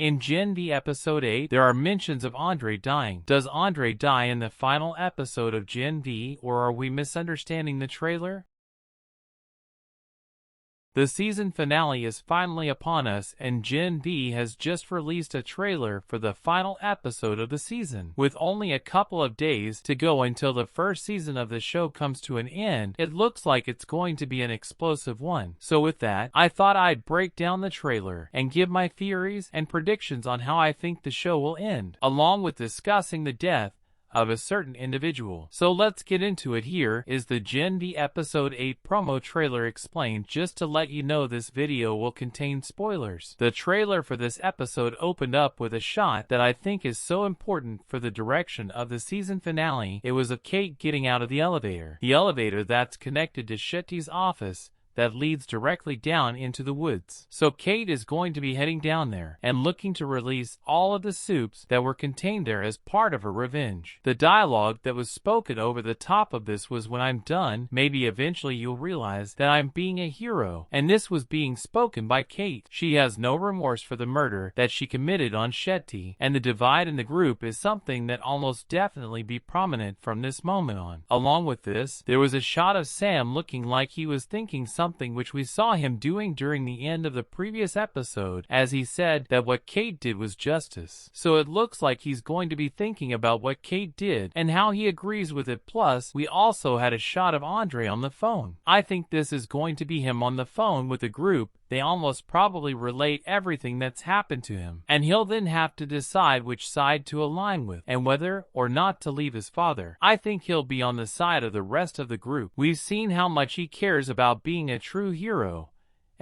In Gen V Episode 8, there are mentions of Andre dying. Does Andre die in the final episode of Gen V, or are we misunderstanding the trailer? The season finale is finally upon us, and Gen V has just released a trailer for the final episode of the season. With only a couple of days to go until the first season of the show comes to an end, it looks like it's going to be an explosive one. So with that, I thought I'd break down the trailer and give my theories and predictions on how I think the show will end, along with discussing the death of a certain individual. So let's get into it. Here is the Gen V Episode 8 promo trailer explained. Just to let you know, this video will contain spoilers. The trailer for this episode opened up with a shot that I think is so important for the direction of the season finale. It was of Kate getting out of the elevator. The elevator that's connected to Shetty's office that leads directly down into the woods. So Kate is going to be heading down there and looking to release all of the soups that were contained there as part of her revenge. The dialogue that was spoken over the top of this was, "When I'm done, maybe eventually you'll realize that I'm being a hero." And this was being spoken by Kate. She has no remorse for the murder that she committed on Shetty, and the divide in the group is something that almost definitely be prominent from this moment on. Along with this, there was a shot of Sam looking like he was thinking something which we saw him doing during the end of the previous episode, as he said that what Kate did was justice. So it looks like he's going to be thinking about what Kate did and how he agrees with it. Plus, we also had a shot of Andre on the phone. I think this is going to be him on the phone with the group. They almost probably relate everything that's happened to him, and he'll then have to decide which side to align with and whether or not to leave his father. I think he'll be on the side of the rest of the group. We've seen how much he cares about being a true hero.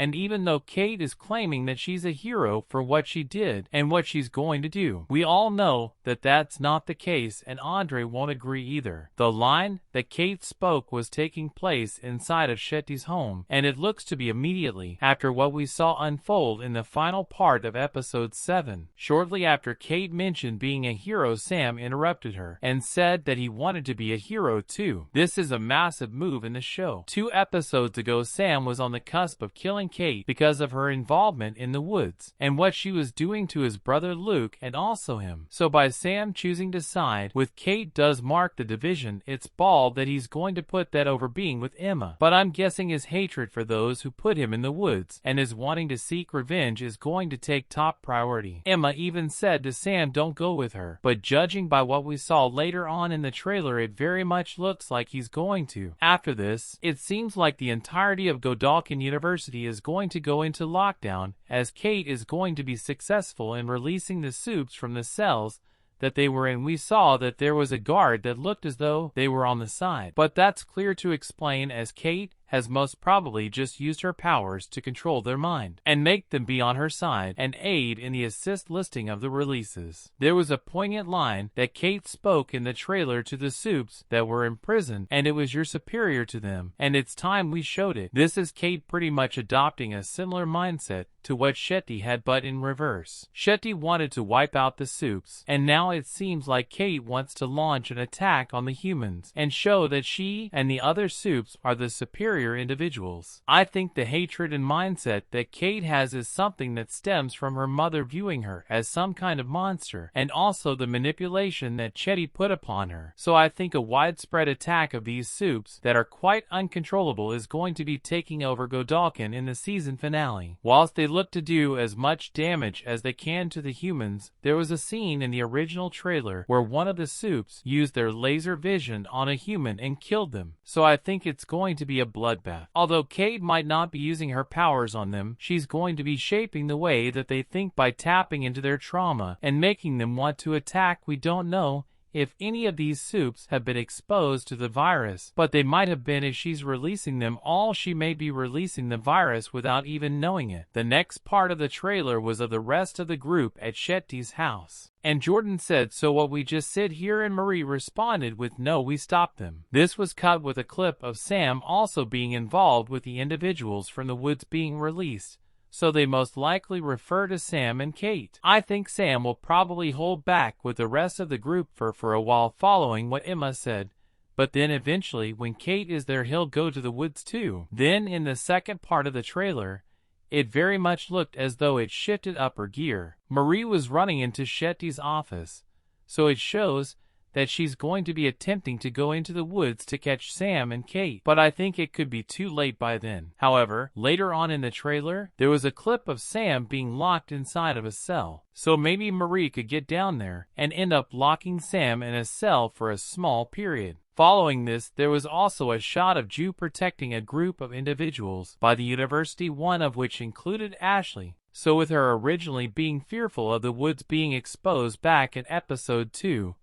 And even though Kate is claiming that she's a hero for what she did and what she's going to do, we all know that that's not the case, and Andre won't agree either. The line that Kate spoke was taking place inside of Shetty's home, and it looks to be immediately after what we saw unfold in the final part of Episode 7. Shortly after Kate mentioned being a hero, Sam interrupted her and said that he wanted to be a hero too. This is a massive move in the show. 2 episodes ago, Sam was on the cusp of killing Kate because of her involvement in the woods and what she was doing to his brother Luke and also him. So by Sam choosing to side with Kate does mark the division. It's bald that he's going to put that over being with Emma, but I'm guessing his hatred for those who put him in the woods and his wanting to seek revenge is going to take top priority. Emma even said to Sam, "Don't go with her," but judging by what we saw later on in the trailer, it very much looks like he's going to. After this, it seems like the entirety of Godalkin University is going to go into lockdown, as Kate is going to be successful in releasing the soups from the cells that they were in. We saw that there was a guard that looked as though they were on the side, but that's clear to explain, as Kate has most probably just used her powers to control their mind and make them be on her side and aid in the assist listing of the releases. There was a poignant line that Kate spoke in the trailer to the soups that were imprisoned, and it was, "You're superior to them, and it's time we showed it." This is Kate pretty much adopting a similar mindset to what Shetty had, but in reverse. Shetty wanted to wipe out the soups, and now it seems like Kate wants to launch an attack on the humans and show that she and the other soups are the superior individuals. I think the hatred and mindset that Kate has is something that stems from her mother viewing her as some kind of monster, and also the manipulation that Shetty put upon her. So I think a widespread attack of these soups that are quite uncontrollable is going to be taking over Godalkin in the season finale. Whilst they look to do as much damage as they can to the humans, there was a scene in the original trailer where one of the soups used their laser vision on a human and killed them. So I think it's going to be a bloodbath. Although Kate might not be using her powers on them, she's going to be shaping the way that they think by tapping into their trauma and making them want to attack. We don't know if any of these soups have been exposed to the virus, but they might have been. If she's releasing them all, she may be releasing the virus without even knowing it. The next part of the trailer was of the rest of the group at Shetty's house, and Jordan said, "So what, we just sit here?" And Marie responded with, "No, we stopped them." This was cut with a clip of Sam also being involved with the individuals from the woods being released, so they most likely refer to Sam and Kate. I think Sam will probably hold back with the rest of the group for a while, following what Emma said, but then eventually when Kate is there, he'll go to the woods too. Then in the second part of the trailer, it very much looked as though it shifted upper gear. Marie was running into Shetty's office, so it shows that she's going to be attempting to go into the woods to catch Sam and Kate, but I think it could be too late by then. However, later on in the trailer, there was a clip of Sam being locked inside of a cell, so maybe Marie could get down there and end up locking Sam in a cell for a small period. Following this, there was also a shot of Ju protecting a group of individuals by the university, one of which included Ashley. So with her originally being fearful of the woods being exposed back in episode 2,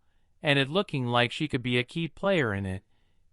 and it looking like she could be a key player in it,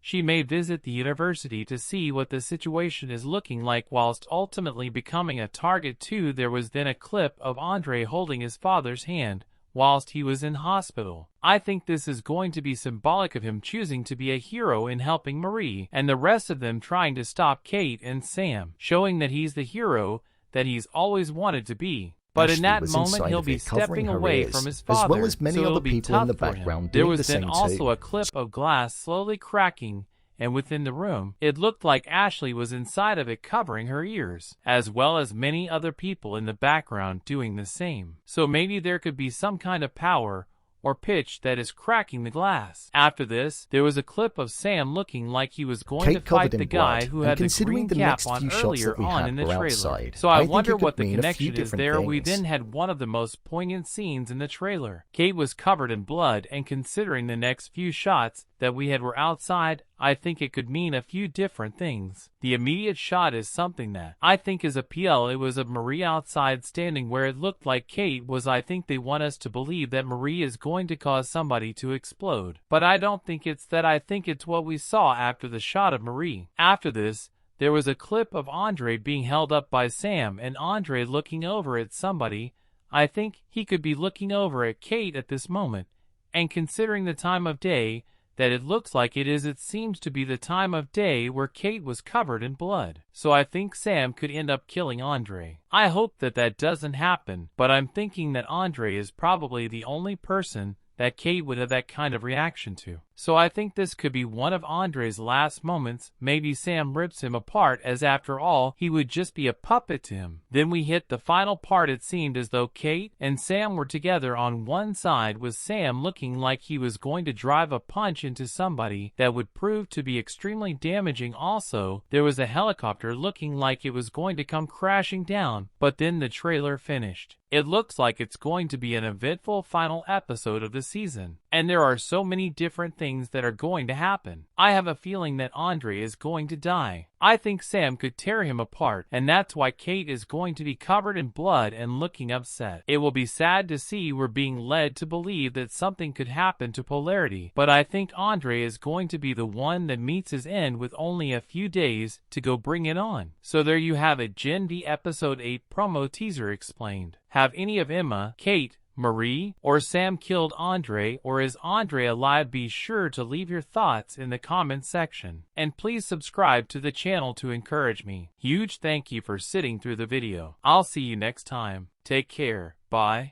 she may visit the university to see what the situation is looking like whilst ultimately becoming a target too. There was then a clip of Andre holding his father's hand whilst he was in hospital. I think this is going to be symbolic of him choosing to be a hero in helping Marie, and the rest of them trying to stop Kate and Sam, showing that he's the hero that he's always wanted to be. But Ashley in that was moment, inside he'll of be it, covering stepping her away ears, from his father, as well as many so other it'll be people in tough the for him. background There doing was the then same also too. a clip of glass slowly cracking, and within the room, it looked like Ashley was inside of it covering her ears, as well as many other people in the background doing the same. So maybe there could be some kind of power or pitch that is cracking the glass. After this, there was a clip of Sam looking like he was going to fight the guy who had the green cap on earlier on in the trailer. So I wonder what the connection is there. We then had one of the most poignant scenes in the trailer. Kate was covered in blood, and considering the next few shots that we had were outside, I think it could mean a few different things. The immediate shot is something that I think is a PL. It was of Marie outside standing where it looked like Kate was. I think they want us to believe that Marie is going to cause somebody to explode. But I don't think it's that. I think it's what we saw after the shot of Marie. After this, there was a clip of Andre being held up by Sam and Andre looking over at somebody. I think he could be looking over at Kate at this moment. And considering the time of day that it looks like it seems to be the time of day where Kate was covered in blood. So I think Sam could end up killing Andre. I hope that that doesn't happen, but I'm thinking that Andre is probably the only person that Kate would have that kind of reaction to. So I think this could be one of Andre's last moments. Maybe Sam rips him apart, as after all, he would just be a puppet to him. Then we hit the final part. It seemed as though Kate and Sam were together on one side, with Sam looking like he was going to drive a punch into somebody that would prove to be extremely damaging. Also, there was a helicopter looking like it was going to come crashing down, but then the trailer finished. It looks like it's going to be an eventful final episode of the season, and there are so many different things that are going to happen. I have a feeling that Andre is going to die. I think Sam could tear him apart, and that's why Kate is going to be covered in blood and looking upset. It will be sad to see we're being led to believe that something could happen to Polarity, but I think Andre is going to be the one that meets his end with only a few days to go bring it on. So there you have it, Gen V Episode 8 promo teaser explained. Have any of Emma, Kate, Marie, or Sam killed Andre, or is Andre alive? Be sure to leave your thoughts in the comments section. And please subscribe to the channel to encourage me. Huge thank you for sitting through the video. I'll see you next time. Take care. Bye.